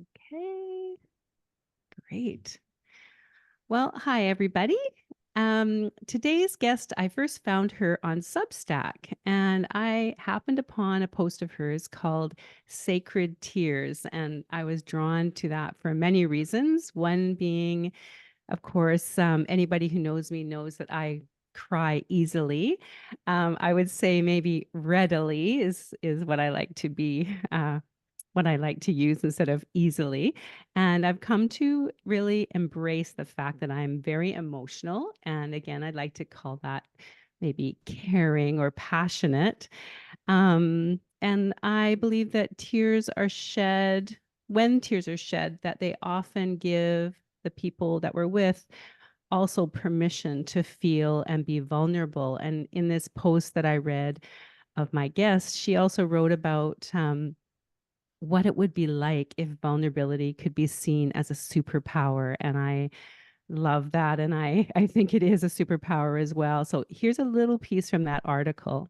Okay, great. Well, hi, everybody. Today's guest, I first found her on Substack, and I happened upon a post of hers called Sacred Tears. And I was drawn to that for many reasons. One being, of course, anybody who knows me knows that I cry easily. I would say maybe readily is what I like to be what I like to use instead of easily. And I've come to really embrace the fact that I'm very emotional. And again, I'd like to call that maybe caring or passionate. And I believe that tears are shed, when tears are shed, that they often give the people that we're with also permission to feel and be vulnerable. And in this post that I read of my guest, she also wrote about what it would be like if vulnerability could be seen as a superpower. And I love that. And I think it is a superpower as well. So here's a little piece from that article.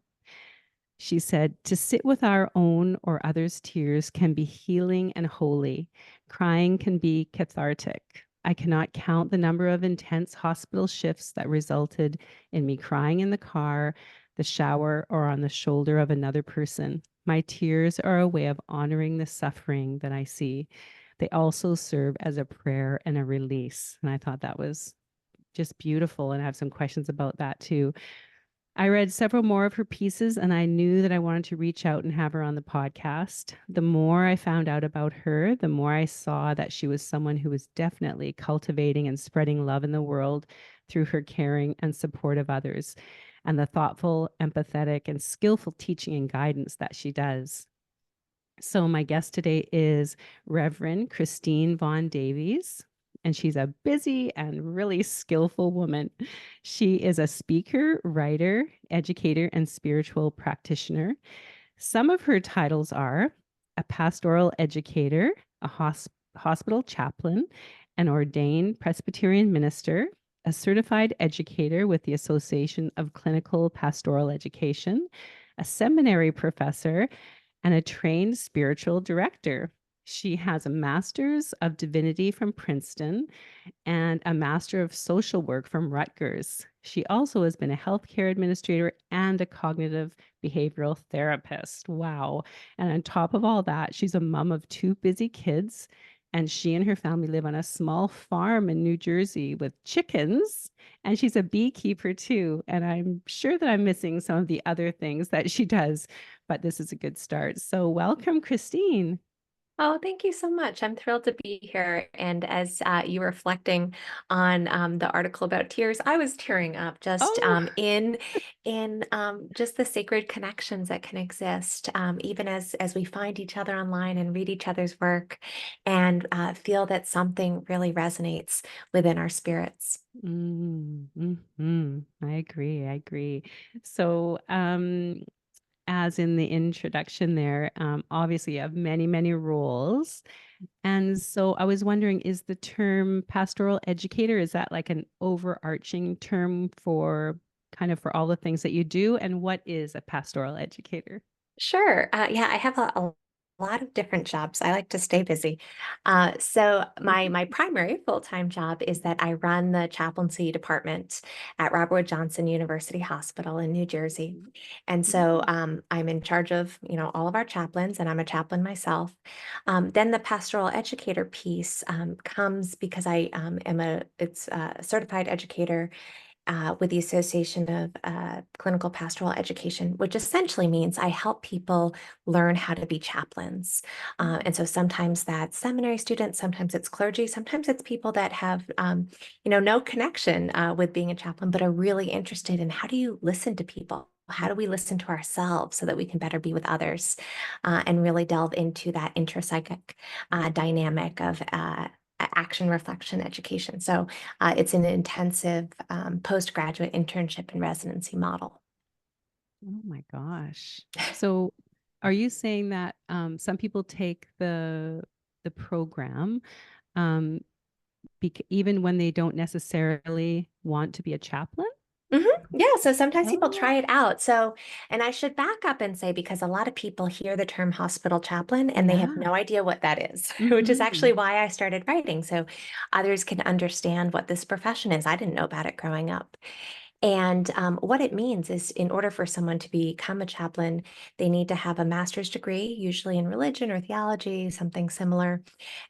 She said, to sit with our own or others' tears can be healing and holy. Crying can be cathartic. I cannot count the number of intense hospital shifts that resulted in me crying in the car, the shower, or on the shoulder of another person. My tears are a way of honoring the suffering that I see. They also serve as a prayer and a release. And I thought that was just beautiful. And I have some questions about that too. I read several more of her pieces and I knew that I wanted to reach out and have her on the podcast. The more I found out about her, the more I saw that she was someone who was definitely cultivating and spreading love in the world through her caring and support of others and the thoughtful, empathetic, and skillful teaching and guidance that she does. So, my guest today is Reverend Christine Vaughn Davies, and she's a busy and really skillful woman. She is a speaker, writer, educator, and spiritual practitioner. Some of her titles are a pastoral educator, a hospital chaplain, an ordained Presbyterian minister, a certified educator with the Association of Clinical Pastoral Education, a seminary professor, and a trained spiritual director. She has a master's of divinity from Princeton and a master of social work from Rutgers. She also has been a healthcare administrator and a cognitive behavioral therapist. Wow. And on top of all that, she's a mom of two busy kids. And she and her family live on a small farm in New Jersey with chickens. And she's a beekeeper too. And I'm sure that I'm missing some of the other things that she does, but this is a good start. So, welcome, Christine. Oh, thank you so much. I'm thrilled to be here. And as you were reflecting on the article about tears, I was tearing up just Oh, in just the sacred connections that can exist, even as we find each other online and read each other's work, and feel that something really resonates within our spirits. I agree. I agree. So, as in the introduction there, obviously you have many, many roles. And so I was wondering, is the term pastoral educator, is that like an overarching term for kind of for all the things that you do? And what is a pastoral educator? Sure. Yeah, I have a lot of different jobs. I like to stay busy. So my primary full-time job is that I run the chaplaincy department at Robert Wood Johnson University Hospital in New Jersey. And so Mm. I'm in charge of, all of our chaplains, and I'm a chaplain myself. Then the pastoral educator piece comes because I am it's a certified educator with the Association of Clinical Pastoral Education, which essentially means I help people learn how to be chaplains. And so sometimes that's seminary students, sometimes it's clergy, sometimes it's people that have, no connection with being a chaplain, but are really interested in how do you listen to people? How do we listen to ourselves so that we can better be with others and really delve into that intrapsychic dynamic of action reflection education. So it's an intensive postgraduate internship and residency model. Oh my gosh. So are you saying that some people take the program um, even when they don't necessarily want to be a chaplain? Mhm. Yeah, so sometimes people Oh, try it out. So, and I should back up and say, because a lot of people hear the term hospital chaplain and they have yeah. no idea what that is, which is Hmm. actually why I started writing. So others can understand what this profession is. I didn't know about it growing up. And what it means is, in order for someone to become a chaplain, they need to have a master's degree, usually in religion or theology, something similar,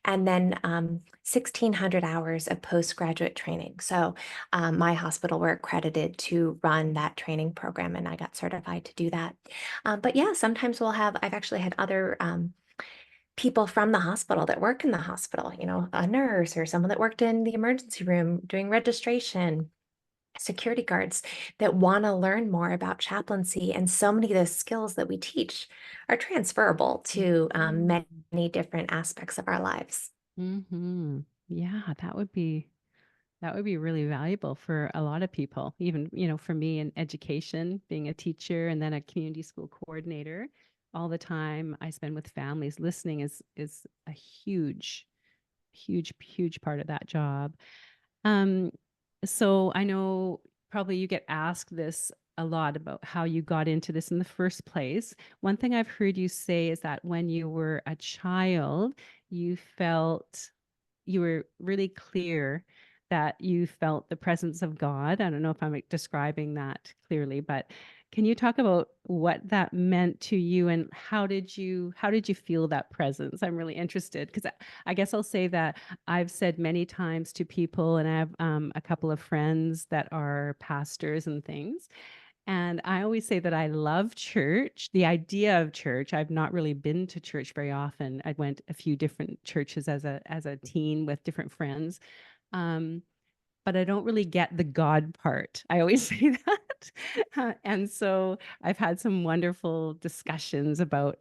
and then 1,600 hours of postgraduate training. So my hospital were accredited to run that training program, and I got certified to do that. But yeah, sometimes I've actually had other people from the hospital that work in the hospital, a nurse or someone that worked in the emergency room doing registration, security guards that want to learn more about chaplaincy. And so many of the skills that we teach are transferable to many different aspects of our lives. Mm-hmm. Yeah, that would be really valuable for a lot of people. Even, for me in education, being a teacher and then a community school coordinator, all the time I spend with families, listening is a huge part of that job. Um, so I know probably you get asked this a lot about how you got into this in the first place. One thing I've heard you say is that when you were a child, you felt you were really clear that you felt the presence of God. I don't know if I'm describing that clearly, but can you talk about what that meant to you and how did you feel that presence? I'm really interested because I guess I'll say that I've said many times to people, and I have a couple of friends that are pastors and things, and I always say that I love church, the idea of church. I've not really been to church very often. I went a few different churches as a teen with different friends. Um, but I don't really get the God part. I always say that. And so I've had some wonderful discussions about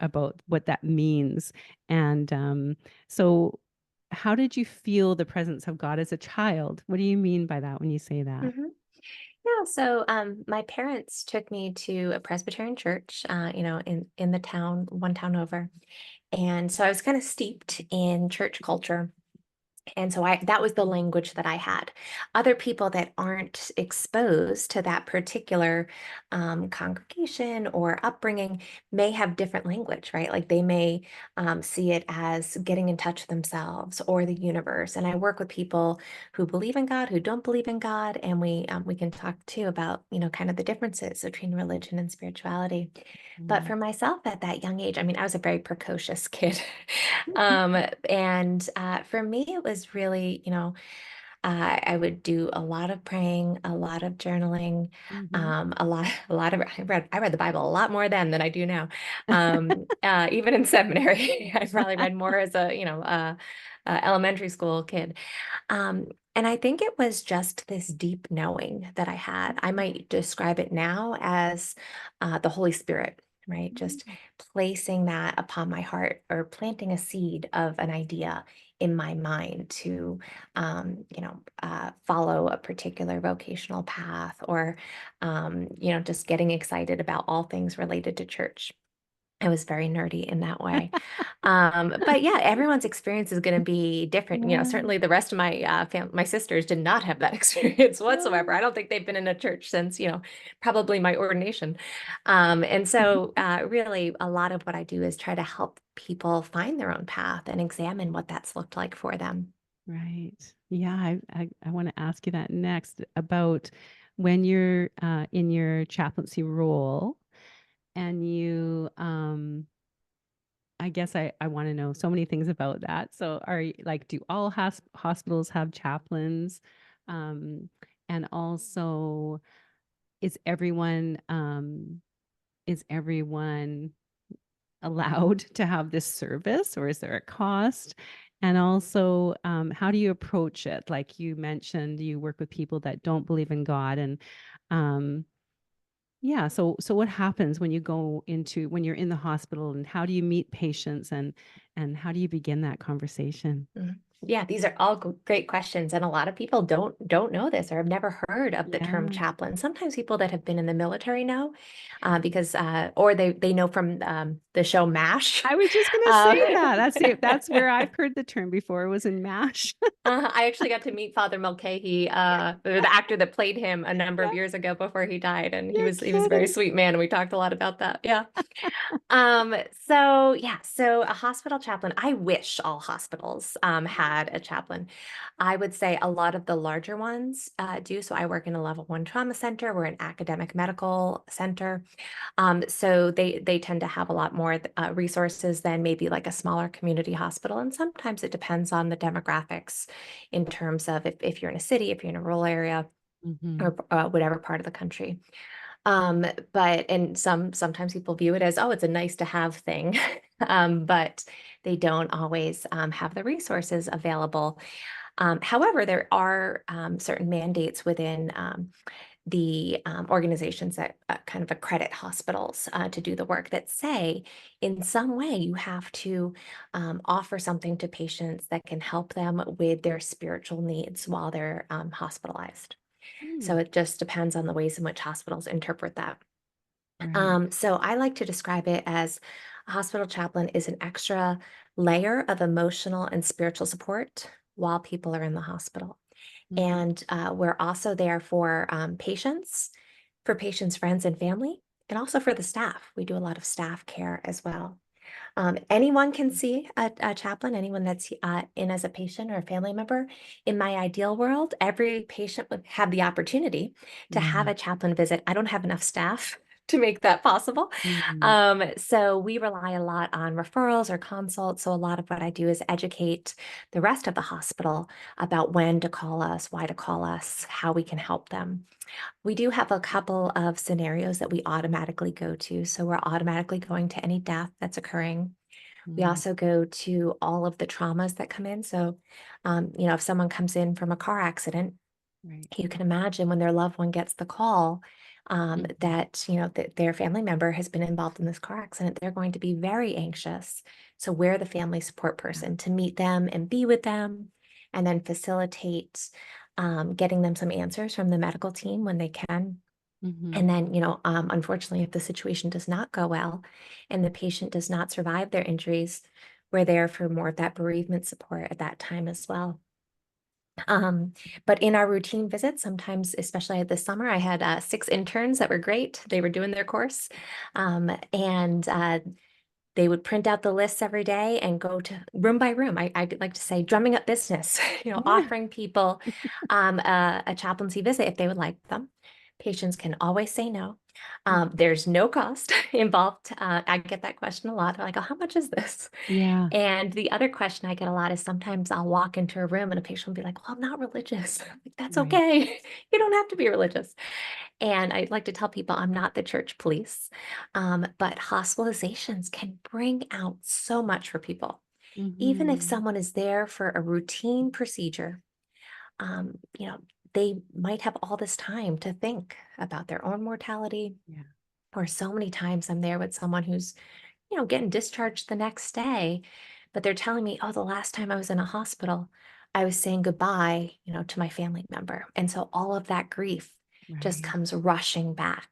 what that means. And so how did you feel the presence of God as a child? What do you mean by that when you say that? Mhm. Yeah, so my parents took me to a Presbyterian church, in the town, one town over, and so I was kind of steeped in church culture. And so that was the language that I had. Other people that aren't exposed to that particular congregation or upbringing may have different language, right? Like they may see it as getting in touch with themselves or the universe. And I work with people who believe in God, who don't believe in God, and we can talk too about kind of the differences between religion and spirituality. But Mm. for myself at that young age, I mean, I was a very precocious kid. And for me, it was really, I would do a lot of praying, a lot of journaling, Mhm. a lot of, I read the Bible a lot more then than I do now. Even in seminary, I probably read more as a, elementary school kid. Um, and I think it was just this deep knowing that I had. I might describe it now as the Holy Spirit, right? Just placing that upon my heart or planting a seed of an idea in my mind to, follow a particular vocational path or, just getting excited about all things related to church. I was very nerdy in that way. But yeah, everyone's experience is going to be different. Yeah. Certainly the rest of my my sisters did not have that experience whatsoever. Oh. I don't think they've been in a church since, probably my ordination. And so really a lot of what I do is try to help people find their own path and examine what that's looked like for them. Right. Yeah, I want to ask you that next about when you're in your chaplaincy role and I guess I want to know so many things about that. So like, do all hospitals have chaplains? Um, and also is everyone allowed to have this service, or is there a cost? And also, how do you approach it? Like you mentioned, you work with people that don't believe in God, and um, yeah. So what happens when you're in the hospital, and how do you meet patients, and And how do you begin that conversation? Mhm. Yeah, these are all great questions, and a lot of people don't know this or have never heard of the term Yeah. chaplain. Sometimes people that have been in the military know, because or they know from the show MASH. I was just gonna Um, say that. That's it. That's where I've heard the term before, was in MASH. I actually got to meet Father Mulcahy, the actor that played him a number Yeah, of years ago before he died, and you're he was a very kidding. sweet man, and we talked a lot about that. Yeah. So yeah, so a hospital chaplain, I wish all hospitals had a chaplain. I would say a lot of the larger ones do. So I work in a level one trauma center. We're an academic medical center. So they tend to have a lot more resources than maybe like a smaller community hospital. And sometimes it depends on the demographics in terms of if you're in a city, if you're in a rural area, Mhm. or whatever part of the country. Um, but and sometimes people view it as, oh, it's a nice to have thing. But they don't always have the resources available. However, there are certain mandates within the organizations that kind of accredit hospitals to do the work that say, in some way, you have to offer something to patients that can help them with their spiritual needs while they're hospitalized. So Mm, it just depends on the ways in which hospitals interpret that. right. So I like to describe it as a hospital chaplain is an extra layer of emotional and spiritual support while people are in the hospital. Mhm. And we're also there for patients, friends, and family, and also for the staff. We do a lot of staff care as well. Anyone can see a chaplain, anyone that's in as a patient or a family member. In my ideal world, every patient would have the opportunity to have Yeah. a chaplain visit. I don't have enough staff to make that possible. Mhm. So we rely a lot on referrals or consults. So a lot of what I do is educate the rest of the hospital about when to call us, why to call us, how we can help them. We do have a couple of scenarios that we automatically go to. So we're automatically going to any death that's occurring. We Mm, also go to all of the traumas that come in. So, if someone comes in from a car accident, right. you can imagine when their loved one gets the call Mhm. that, that their family member has been involved in this car accident, they're going to be very anxious. So we're the family support Yeah. person to meet them and be with them and then facilitate getting them some answers from the medical team when they can. Mhm. And then, unfortunately, if the situation does not go well and the patient does not survive their injuries, we're there for more of that bereavement support at that time as well. Um, but in our routine visits, sometimes, especially this summer, I had 6 interns that were great. They were doing their course. And they would print out the lists every day and go to room by room. I like to say drumming up business, Yeah. offering people a chaplaincy visit if they would like them. Patients can always say no. Mhm. There's no cost involved. I get that question a lot. They're like, oh, how much is this? Yeah. And the other question I get a lot is sometimes I'll walk into a room and a patient will be like, well, I'm not religious. Like, that's Right. okay. You don't have to be religious. And I like to tell people I'm not the church police, but hospitalizations can bring out so much for people. Even if Mhm. someone is there for a routine procedure, you know, they might have all this time to think about their own mortality. Yeah. Or so many times I'm there with someone who's, getting discharged the next day, but they're telling me, oh, the last time I was in a hospital, I was saying goodbye, to my family member. And so all of that grief just Right. comes rushing back.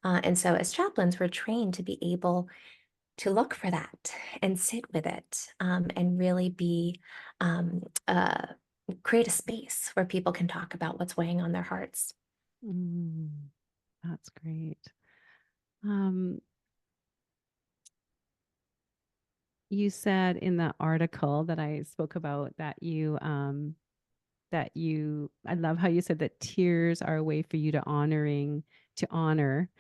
And so as chaplains, we're trained to be able to look for that and sit with it, and really um, uh, create a space where people can talk about what's weighing on their hearts. Mm, that's great. Um, you said in the article that I spoke about that you I love how you said that tears are a way for you to honor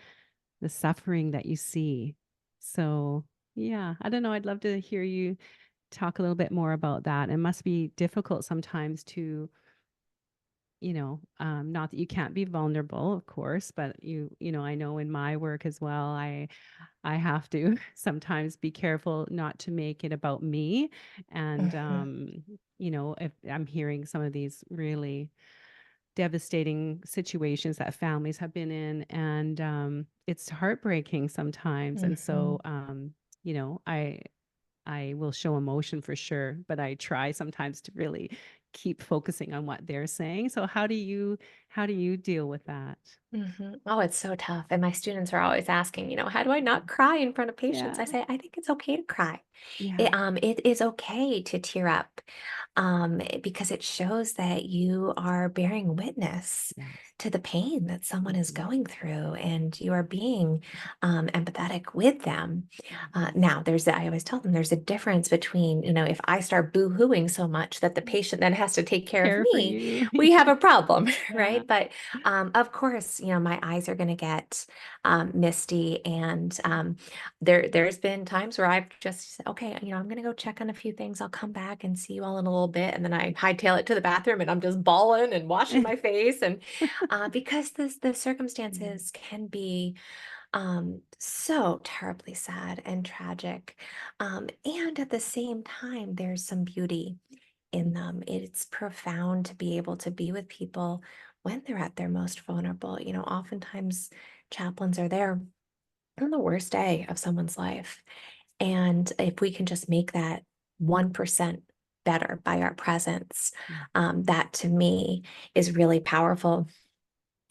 the suffering that you see. So, yeah, I don't know. I'd love to hear you talk a little bit more about that. It must be difficult sometimes to, not that you can't be vulnerable, of course, but I know in my work as well, I have to sometimes be careful not to make it about me. And, Mhm, if I'm hearing some of these really devastating situations that families have been in, and it's heartbreaking sometimes. And so, mhm, I I will show emotion for sure, but I try sometimes to really keep focusing on what they're saying. So how do you deal with that? Oh, it's so tough. And my students are always asking, how do I not cry in front of patients? Yeah. I say, I think it's okay to cry. Yeah. It is okay to tear up, because it shows that you are bearing witness Yes. to the pain that someone is Mhm. going through, and you are being empathetic with them. Mhm. Now, I always tell them there's a difference between, if I start boo-hooing so much that the patient then has to take care of Care for me, you. we have a problem, Yeah. right? But of course, my eyes are going to get misty, and there's been times where I've just said, okay, I'm gonna go check on a few things. I'll come back and see you all in a little bit. And then I hightail it to the bathroom and I'm just bawling and washing my face. And because the Yeah. circumstances can be so terribly sad and tragic. And at the same time, there's some beauty in them. It's profound to be able to be with people when they're at their most vulnerable. Oftentimes chaplains are there on the worst day of someone's life. And if we can just make that 1% better by our presence, Mhm. that to me is really powerful,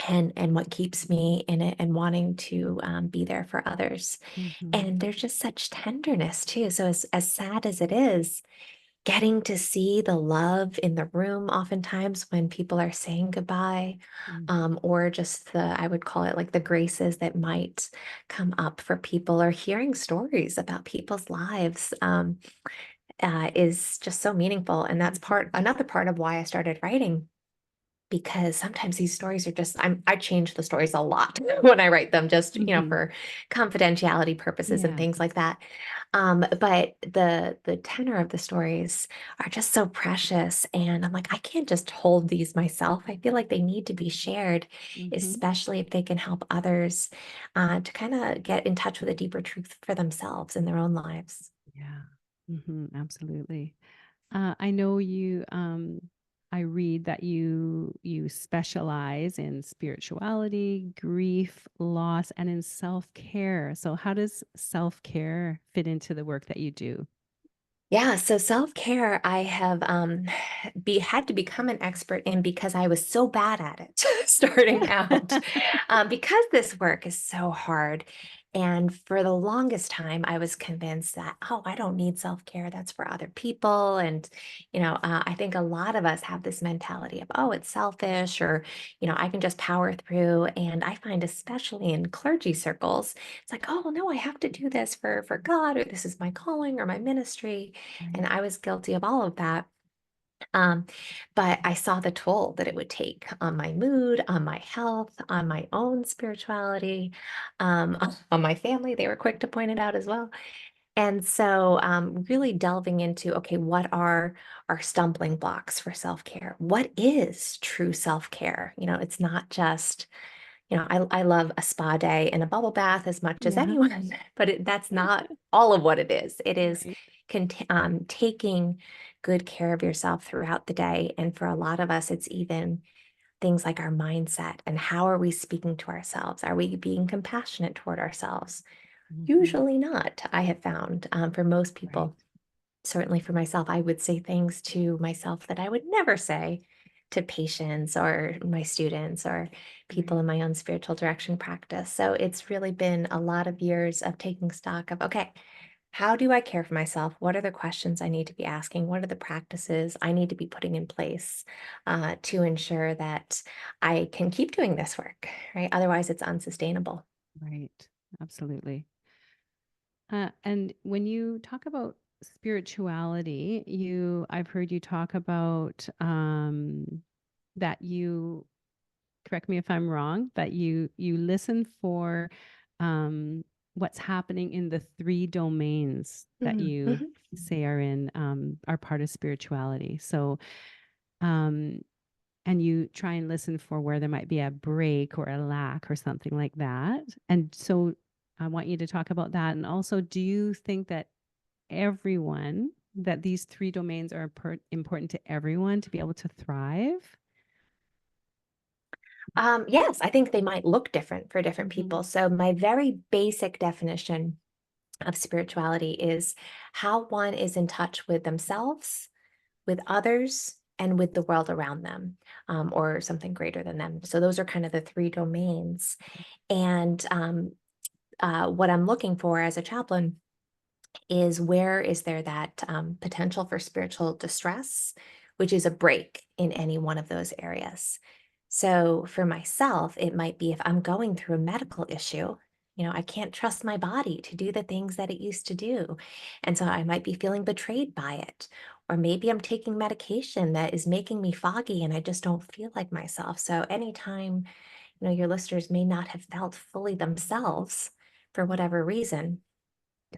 and what keeps me in it and wanting to be there for others. Mhm. And there's just such tenderness too. So as sad as it is, getting to see the love in the room oftentimes when people are saying goodbye, Mhm. or just I would call it like the graces that might come up for people, or hearing stories about people's lives, is just so meaningful. And that's another part of why I started writing, because sometimes these stories are just I change the stories a lot when I write them, just Mhm. for confidentiality purposes and Yeah. things like that. But the tenor of the stories are just so precious, and I'm like, I can't just hold these myself. I feel like they need to be shared, Mhm. especially if they can help others to kind of get in touch with a deeper truth for themselves in their own lives. Yeah. Absolutely. I know I read that you specialize in spirituality, grief, loss, and in self-care. So how does self-care fit into the work that you do? Yeah, so self-care, I have had to become an expert in, because I was so bad at it starting out. Because this work is so hard. And for the longest time, I was convinced that, oh, I don't need self-care. That's for other people. And, I think a lot of us have this mentality of, oh, it's selfish, or, I can just power through. And I find, especially in clergy circles, it's like, oh, no, I have to do this for God, or this is my calling or my ministry. And Right. I was guilty of all of that. Um, but I saw the toll that it would take on my mood, on my health, on my own spirituality, on my family. They were quick to point it out as well. And so, really delving into, okay, what are our stumbling blocks for self care? What is true self care? It's not just, I love a spa day and a bubble bath as much as Yeah. anyone, but that's not all of what it is. It is Right. taking good care of yourself throughout the day. And for a lot of us, it's even things like our mindset, and how are we speaking to ourselves? Are we being compassionate toward ourselves? Mhm. Usually not, I have found, for most Right. people. Certainly for myself, I would say things to myself that I would never say to patients or my students or people Right. in my own spiritual direction practice. So it's really been a lot of years of taking stock of, okay, how do I care for myself? What are the questions I need to be asking? What are the practices I need to be putting in place to ensure that I can keep doing this work, right? Otherwise, it's unsustainable. Right. Absolutely. And when you talk about spirituality, I've heard you talk about that you correct me if I'm wrong, that you listen for what's happening in the three domains that Mhm, you mhm. say are part of spirituality. So um and you try and listen for where there might be a break or a lack or something like that. And so I want you to talk about that. And also, do you think that these three domains are important to everyone to be able to thrive? Yes, I think they might look different for different Hmm. people. So my very basic definition of spirituality is how one is in touch with themselves, with others, and with the world around them, or something greater than them. So those are kind of the three domains. And what I'm looking for as a chaplain is, where is there that potential for spiritual distress, which is a break in any one of those areas. So for myself, it might be if I'm going through a medical issue, I can't trust my body to do the things that it used to do. And so I might be feeling betrayed by it. Or maybe I'm taking medication that is making me foggy and I just don't feel like myself. So anytime, your listeners may not have felt fully themselves for whatever reason,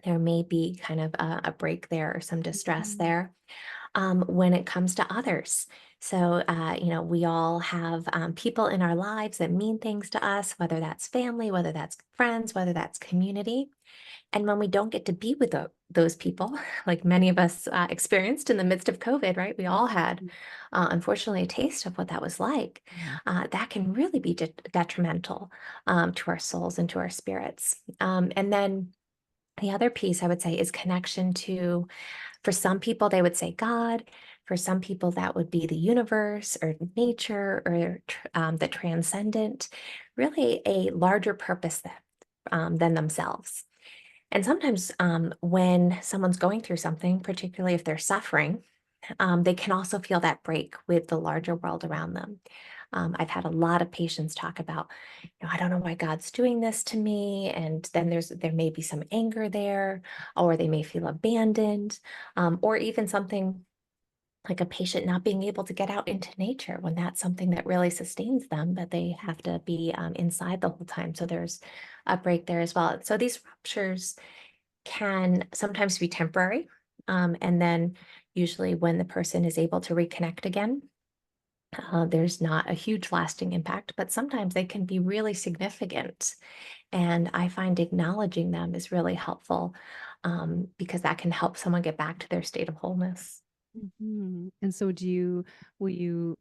there may be kind of a break there or some distress Mhm. there. When it comes to others. So, we all have people in our lives that mean things to us, whether that's family, whether that's friends, whether that's community. And when we don't get to be with those people, like many of us experienced in the midst of COVID, right? We all had, Mhm. unfortunately, a taste of what that was like. Yeah. That can really be detrimental to our souls and to our spirits. And then the other piece I would say is connection to, for some people, they would say God. For some people, that would be the universe or nature or the transcendent, really a larger purpose than themselves. And sometimes when someone's going through something, particularly if they're suffering, they can also feel that break with the larger world around them. I've had a lot of patients talk about, I don't know why God's doing this to me, and then there may be some anger there, or they may feel abandoned, or even something like a patient not being able to get out into nature when that's something that really sustains them, but they have to be inside the whole time. So there's a break there as well. So these ruptures can sometimes be temporary. And then usually when the person is able to reconnect again, there's not a huge lasting impact, but sometimes they can be really significant. And I find acknowledging them is really helpful, because that can help someone get back to their state of wholeness. Mhm. And so will you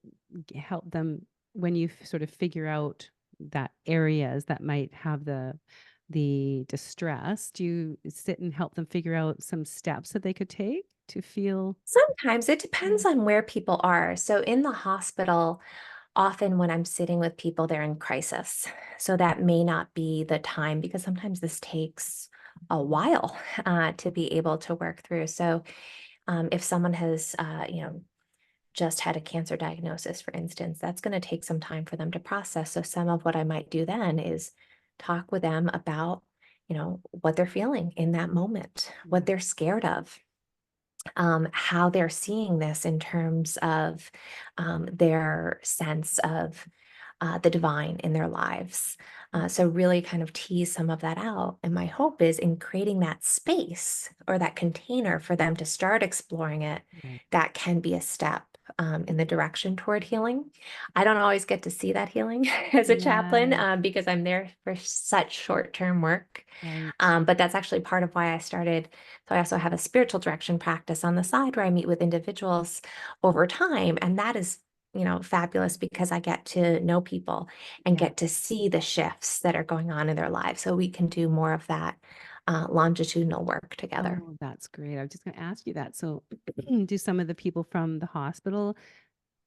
help them when you sort of figure out that areas that might have the distress? Do you sit and help them figure out some steps that they could take to feel? Sometimes it depends Mm. on where people are. So in the hospital, often when I'm sitting with people, they're in crisis. So that may not be the time, because sometimes this takes a while to be able to work through. So if someone has, just had a cancer diagnosis, for instance, that's going to take some time for them to process. So some of what I might do then is talk with them about, what they're feeling in that moment, what Yeah. they're scared of, how they're seeing this in terms of their sense of the divine in their lives. So, really kind of tease some of that out. And my hope is, in creating that space or that container for them to start exploring it, Right. that can be a step in the direction toward healing. I don't always get to see that healing as a chaplain, Yeah. because I'm there for such short term work. Right. But that's actually part of why I started. So I also have a spiritual direction practice on the side where I meet with individuals over time. And that is, fabulous, because I get to know people and Yeah. get to see the shifts that are going on in their lives. So we can do more of that longitudinal work together. Oh, that's great. I was just going to ask you that. So, do some of the people from the hospital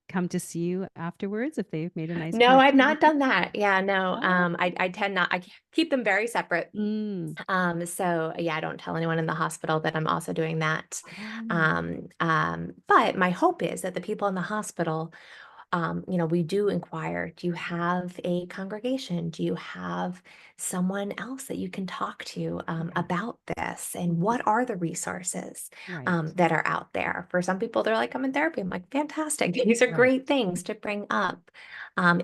come to see you afterwards if they've made a nice No, I've connection with not you? done that. Yeah, no. Oh. I tend not, I keep them very separate. Mm. So yeah, I don't tell anyone in the hospital that I'm also doing that. Oh. But my hope is that the people in the hospital, we do inquire, do you have a congregation? Do you have someone else that you can talk to Yeah. about this? And Mhm. what are the resources Right. that are out there? For some people, they're like, I'm in therapy. I'm like, fantastic. These are Right. great things to bring up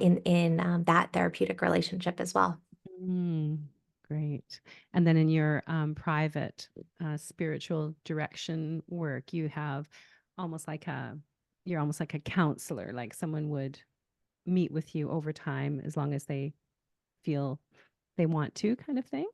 in that therapeutic relationship as well. Mm, great. And then in your private spiritual direction work, you have almost like a you're almost like a counselor, like someone would meet with you over time as long as they feel they want to, kind of thing.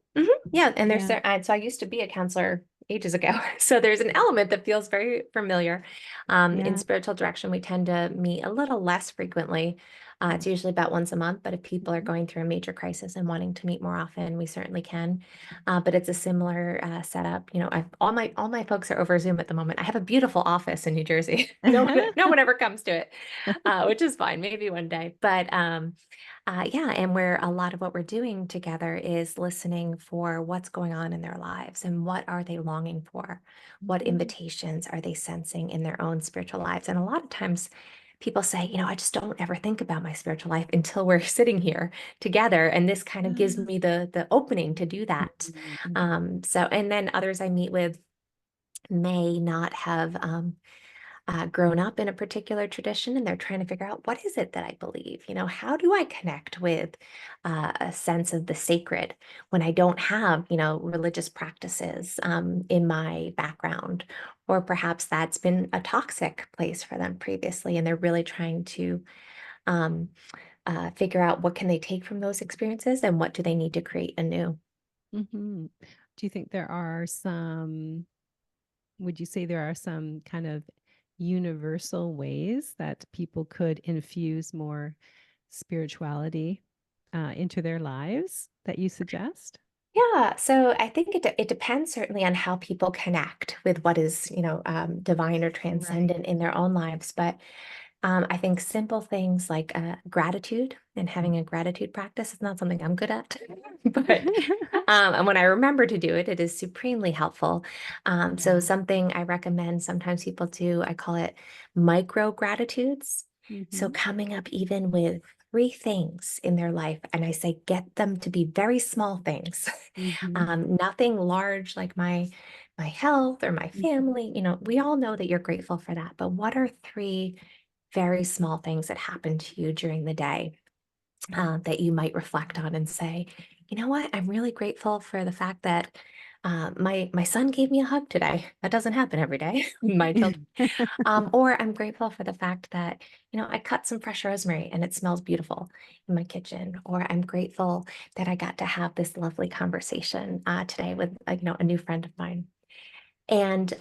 Yeah, and Yeah. so I used to be a counselor ages ago. So there's an element that feels very familiar. In Yeah. spiritual direction, we tend to meet a little less frequently, It's usually about once a month, but if people are Mhm. going through a major crisis and wanting to meet more often, we certainly can. But it's a similar setup. All my folks are over Zoom at the moment. I have a beautiful office in New Jersey. No one ever comes to it, which is fine. Maybe one day. But yeah, and where a lot of what we're doing together is listening for what's going on in their lives and what are they longing for? What Mhm. invitations are they sensing in their own spiritual lives? And a lot of times people say, I just don't ever think about my spiritual life until we're sitting here together. And this kind of gives Ah. me the opening to do that. Mhm, mhm, And then others I meet with may not have grown up in a particular tradition and they're trying to figure out what is it that I believe? How do I connect with a sense of the sacred when I don't have, religious practices in my background? Or perhaps that's been a toxic place for them previously, and they're really trying to um, figure out what can they take from those experiences and what do they need to create anew. mhm. Do you think there are some, would you say there are some kind of universal ways that people could infuse more spirituality into their lives that you suggest? Yeah, so I think it depends certainly on how people connect with what is, divine or Right. transcendent in their own lives. But I think simple things like gratitude and having a gratitude practice is not something I'm good at, but and when I remember to do it, it is supremely helpful. So Yeah. something I recommend sometimes people do, I call it micro gratitudes. So Mm-hmm. coming up even with three things in their life, and I say get them to be very small things, Mm-hmm. nothing large like my health or my Mm-hmm. family. We all know that you're grateful for that, but what are three very small things that happen to you during the day that you might reflect on and say, you know what, I'm really grateful for the fact that my son gave me a hug today. That doesn't happen every day. My children. Or I'm grateful for the fact that, I cut some fresh rosemary and it smells beautiful in my kitchen. Or I'm grateful that I got to have this lovely conversation today with, a new friend of mine. And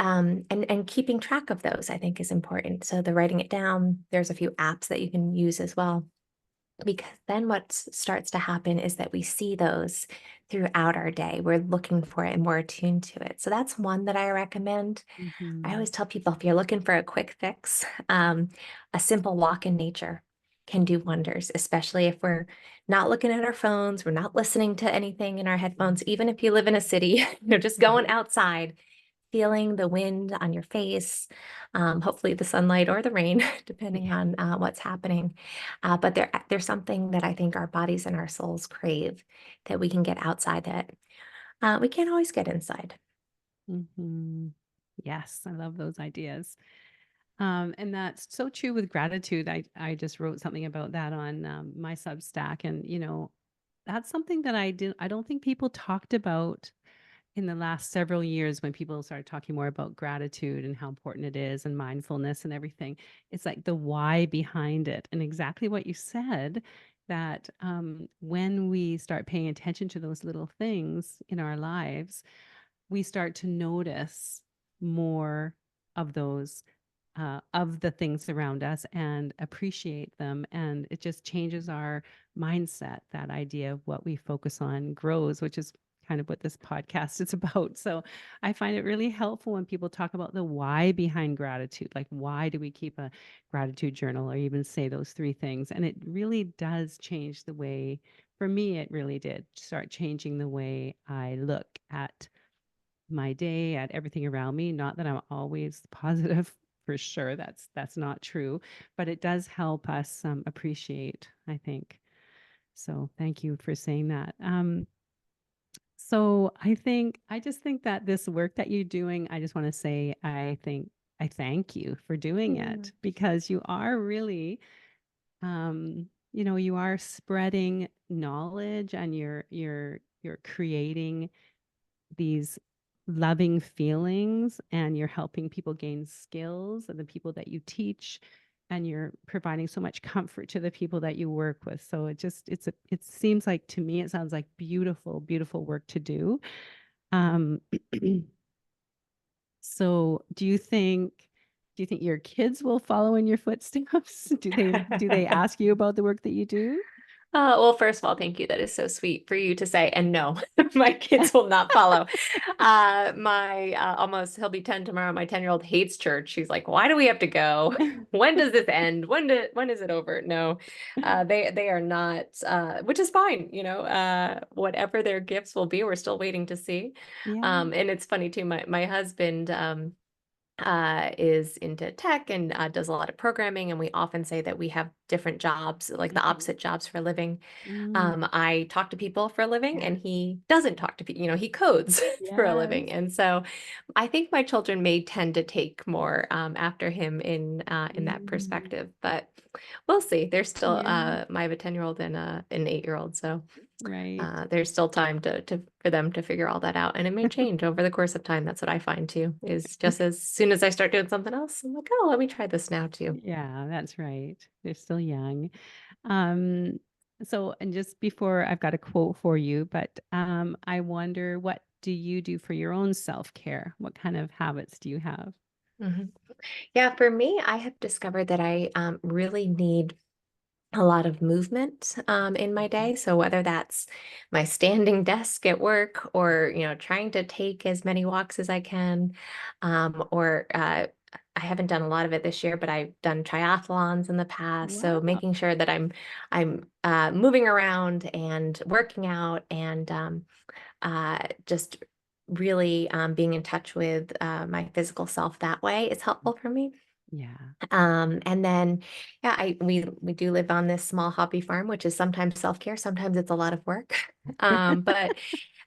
keeping track of those, I think, is important. So the writing it down, there's a few apps that you can use as well, because then what starts to happen is that we see those throughout our day. We're looking for it and we're attuned to it. So that's one that I recommend. I Mm-hmm. always tell people if you're looking for a quick fix, a simple walk in nature can do wonders, especially if we're not looking at our phones, we're not listening to anything in our headphones, even if you live in a city, just going outside, feeling the wind on your face, hopefully the sunlight or the rain, depending Yeah. on what's happening. But there's something that I think our bodies and our souls crave that we can get outside that we can't always get inside. Mm-hmm. Yes, I love those ideas. And that's so true with gratitude. I just wrote something about that on my Substack, and that's something that I don't think people talked about in the last several years when people started talking more about gratitude and how important it is and mindfulness and everything. It's like the why behind it, and exactly what you said, that when we start paying attention to those little things in our lives, we start to notice more of those of the things around us and appreciate them. And it just changes our mindset. That idea of what we focus on grows, which is kind of what this podcast is about. So I find it really helpful when people talk about the why behind gratitude. Like, why do we keep a gratitude journal or even say those three things? And it really does change the way, for me, it really did start changing the way I look at my day, at everything around me. Not that I'm always positive, for sure. That's not true, but it does help us appreciate, I think. So thank you for saying that. So I just think that this work that you're doing, I just want to say, I thank you for doing Mm. it, because you are really, you are spreading knowledge, and you're creating these loving feelings, and you're helping people gain skills, and the people that you teach, and you're providing so much comfort to the people that you work with. So it seems like, to me, it sounds like beautiful, beautiful work to do. um so do you think Do you think your kids will follow in your footsteps? Do they ask you about the work that you do? Well, first of all, thank you. That is so sweet for you to say. And no, my kids will not follow. My almost he'll be 10 tomorrow. My 10-year-old hates church. She's like, why do we have to go? When does this end? When is it over? No, they are not, which is fine. Whatever their gifts will be, we're still waiting to see. Yeah. And it's funny too. My husband is into tech and does a lot of programming. And we often say that we have different jobs, like the Mhm. opposite jobs for a living. Mm, I talk to people for a living, yeah. and he doesn't talk to people. He codes for a living. Yes. And so I think my children may tend to take more after him in that Mm, perspective, but we'll see. There's still yeah. I have a 10-year-old and an 8-year-old, so Right. there's still time to for them to figure all that out, and it may change over the course of time. That's what I find too, is just as soon as I start doing something else, I'm like, oh, let me try this now too. Yeah, that's right. They're still young. Um, so, and just before I've got a quote for you, but I wonder, what do you do for your own self-care? What kind of habits do you have? Mhm. Yeah, for me, I have discovered that I really need a lot of movement in my Mhm. day. So whether that's my standing desk at work, or trying to take as many walks as I can, or I haven't done a lot of it this year, but I've done triathlons in the past. So Wow. making sure that I'm moving around and working out, and just really being in touch with my physical self that way is helpful for me. Yeah. And then, yeah, we do live on this small hobby farm, which is sometimes self-care, sometimes it's a lot of work. But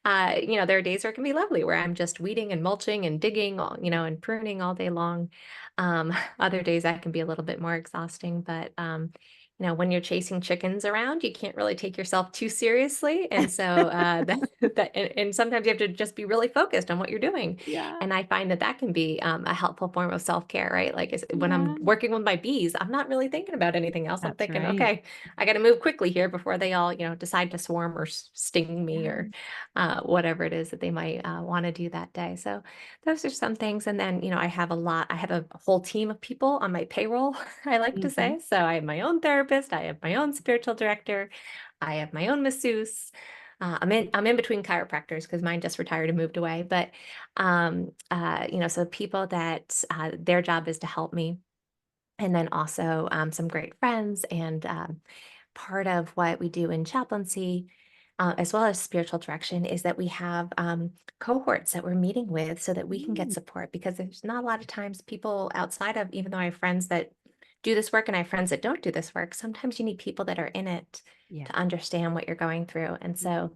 there are days where it can be lovely, where I'm just weeding and mulching and digging, and pruning all day long. Other days that can be a little bit more exhausting, but when you're chasing chickens around, you can't really take yourself too seriously, and so and sometimes you have to just be really focused on what you're doing. Yeah. And I find that that can be a helpful form of self-care, right? Like when I'm Yeah. working with my bees, I'm not really thinking about anything else. I'm That's thinking, right. okay, I got to move quickly here before they all, decide to swarm or sting me, Yeah. or whatever it is that they might want to do that day. So those are some things. And then, I have a whole team of people on my payroll, I like to Mhm. say. So I have my own therapist, I have my own spiritual director, I have my own masseuse. I'm in between chiropractors because mine just retired and moved away. But so people that their job is to help me, and then also some great friends. And part of what we do in chaplaincy, as well as spiritual direction, is that we have cohorts that we're meeting with so that we can get Mm. support, because there's not a lot of times people outside of, even though I have friends that do this work and I have friends that don't do this work, sometimes you need people that are in it Yeah. to understand what you're going through. And Mhm. so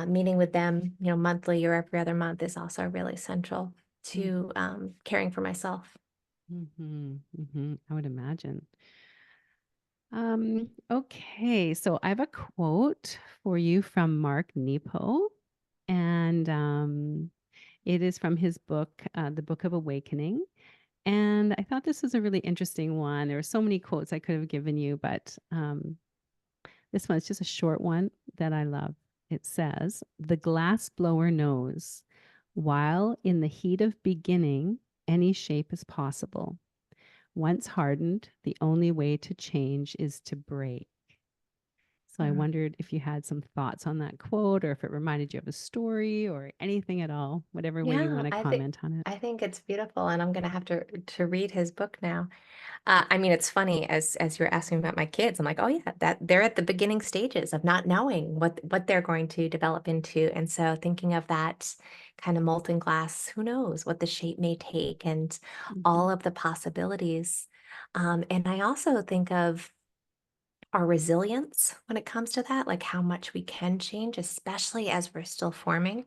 meeting with them, monthly or every other month, is also really central Mm. to caring for myself. Mhm. Mhm. I would imagine. Okay, so I have a quote for you from Mark Nepo, and it is from his book, The Book of Awakening. And I thought this was a really interesting one. There were so many quotes I could have given you, but this one's just a short one that I love. It says, "The glass blower knows, while in the heat of beginning, any shape is possible. Once hardened, the only way to change is to break." So I Mm. wondered if you had some thoughts on that quote, or if it reminded you of a story or anything at all, whatever way you Yeah, want to comment on it. I think it's beautiful, and I'm gonna have to read his book now. I mean, it's funny, as you're asking about my kids, I'm like, oh yeah, that they're at the beginning stages of not knowing what they're going to develop into, and so thinking of that kind of molten glass, who knows what the shape may take, and all Mhm. of the possibilities. And I also think of our resilience when it comes to that, like how much we can change, especially as we're still forming.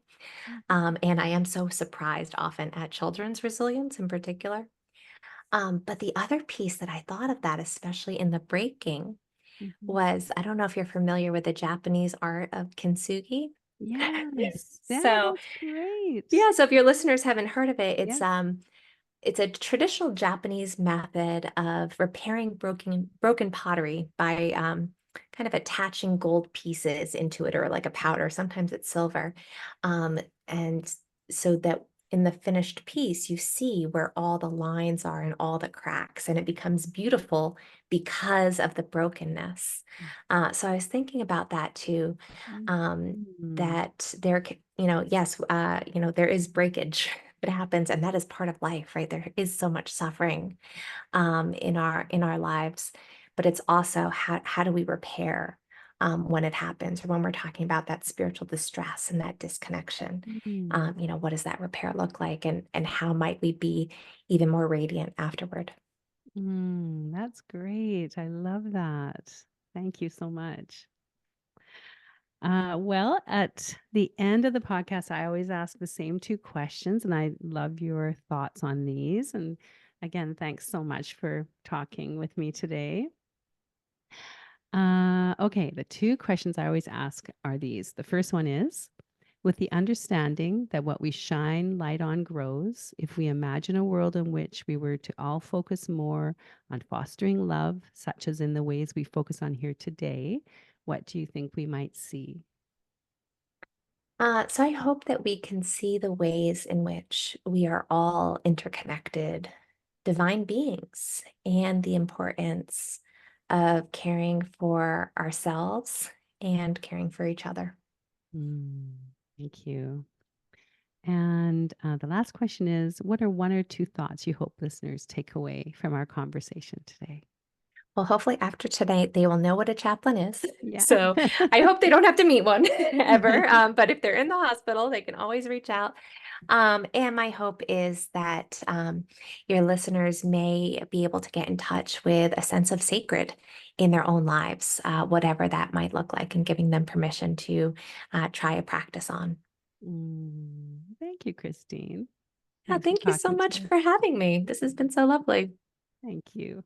Mhm. And I am so surprised often at children's resilience in particular. But the other piece that I thought of that, especially in the breaking, Mhm. was, I don't know if you're familiar with the Japanese art of kintsugi. Yes. Yeah, So that's great. yeah, so if your listeners haven't heard of it, Yeah. it's a traditional Japanese method of repairing broken pottery by kind of attaching gold pieces into it, or like a powder. Sometimes it's silver, and so that in the finished piece, you see where all the lines are and all the cracks, and it becomes beautiful because of the brokenness. So I was thinking about that too, Mm. that yes, there is breakage that happens, and that is part of life, right? There is so much suffering in our lives, but it's also how do we repair when it happens, or when we're talking about that spiritual distress and that disconnection. Mm. What does that repair look like, and how might we be even more radiant afterward? That's great. I love that. Thank you so much. Well, at the end of the podcast, I always ask the same two questions, and I love your thoughts on these. And again, thanks so much for talking with me today. Okay, the two questions I always ask are these. The first one is, with the understanding that what we shine light on grows, if we imagine a world in which we were to all focus more on fostering love, such as in the ways we focus on here today, what do you think we might see? So I hope that we can see the ways in which we are all interconnected divine beings, and the importance of caring for ourselves and caring for each other. Mm, thank you. And the last question is, what are one or two thoughts you hope listeners take away from our conversation today? Well, hopefully after tonight, they will know what a chaplain is. Yeah. So I hope they don't have to meet one ever. But if they're in the hospital, they can always reach out. And my hope is that your listeners may be able to get in touch with a sense of sacred in their own lives, whatever that might look like, and giving them permission to try a practice on. Thank you, Christine. Yeah, Thanks for thank you so talking much today. for having me. This has been so lovely. Thank you.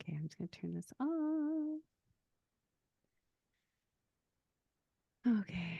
Okay, I'm just going to turn this off. Okay.